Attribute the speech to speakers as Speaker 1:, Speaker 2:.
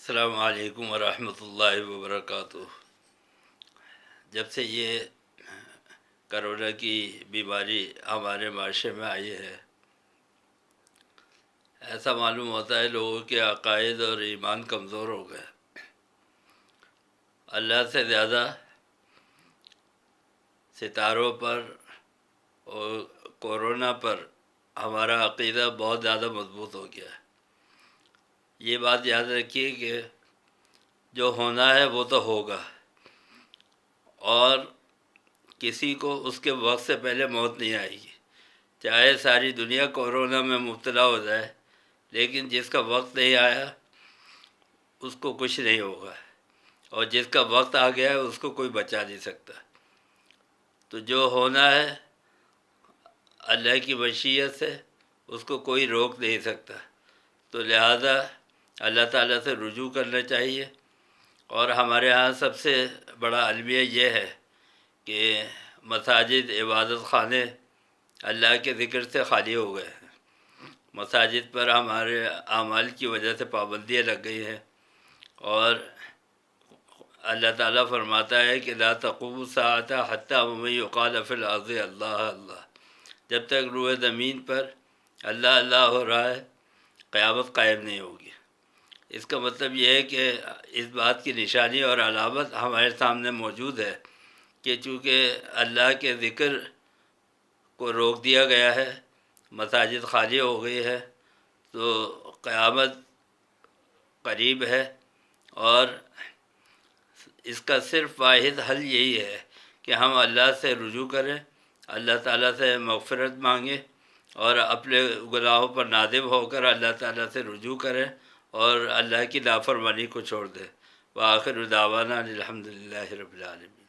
Speaker 1: السلام علیکم ورحمۃ اللہ وبرکاتہ۔ جب سے یہ کرونا کی بیماری ہمارے معاشرے میں آئی ہے، ایسا معلوم ہوتا ہے لوگوں کے عقائد اور ایمان کمزور ہو گئے۔ اللہ سے زیادہ ستاروں پر اور کورونا پر ہمارا عقیدہ بہت زیادہ مضبوط ہو گیا ہے۔ یہ بات یاد رکھیے کہ جو ہونا ہے وہ تو ہوگا، اور کسی کو اس کے وقت سے پہلے موت نہیں آئے گی۔ چاہے ساری دنیا کورونا میں مبتلا ہو جائے، لیکن جس کا وقت نہیں آیا اس کو کچھ نہیں ہوگا، اور جس کا وقت آ گیا ہے اس کو کوئی بچا نہیں سکتا۔ تو جو ہونا ہے اللہ کی مشیت سے، اس کو کوئی روک نہیں سکتا۔ تو لہذا اللہ تعالیٰ سے رجوع کرنا چاہیے۔ اور ہمارے ہاں سب سے بڑا المیہ یہ ہے کہ مساجد، عبادت خانے اللہ کے ذکر سے خالی ہو گئے ہیں۔ مساجد پر ہمارے اعمال کی وجہ سے پابندیاں لگ گئی ہیں، اور اللہ تعالیٰ فرماتا ہے کہ لا تقوم الساعۃ حتی ومن یقال فی الارض اللہ اللہ۔ جب تک روئے زمین پر اللہ اللہ ہو رہا ہے، قیامت قائم نہیں ہوگی۔ اس کا مطلب یہ ہے کہ اس بات کی نشانی اور علامت ہمارے سامنے موجود ہے کہ چونکہ اللہ کے ذکر کو روک دیا گیا ہے، مساجد خالی ہو گئی ہے، تو قیامت قریب ہے۔ اور اس کا صرف واحد حل یہی ہے کہ ہم اللہ سے رجوع کریں، اللہ تعالیٰ سے مغفرت مانگیں، اور اپنے گناہوں پر نادم ہو کر اللہ تعالیٰ سے رجوع کریں، اور اللہ کی نافرمانی کو چھوڑ دیں۔ وآخر دعوانا الحمد للہ رب العالمین۔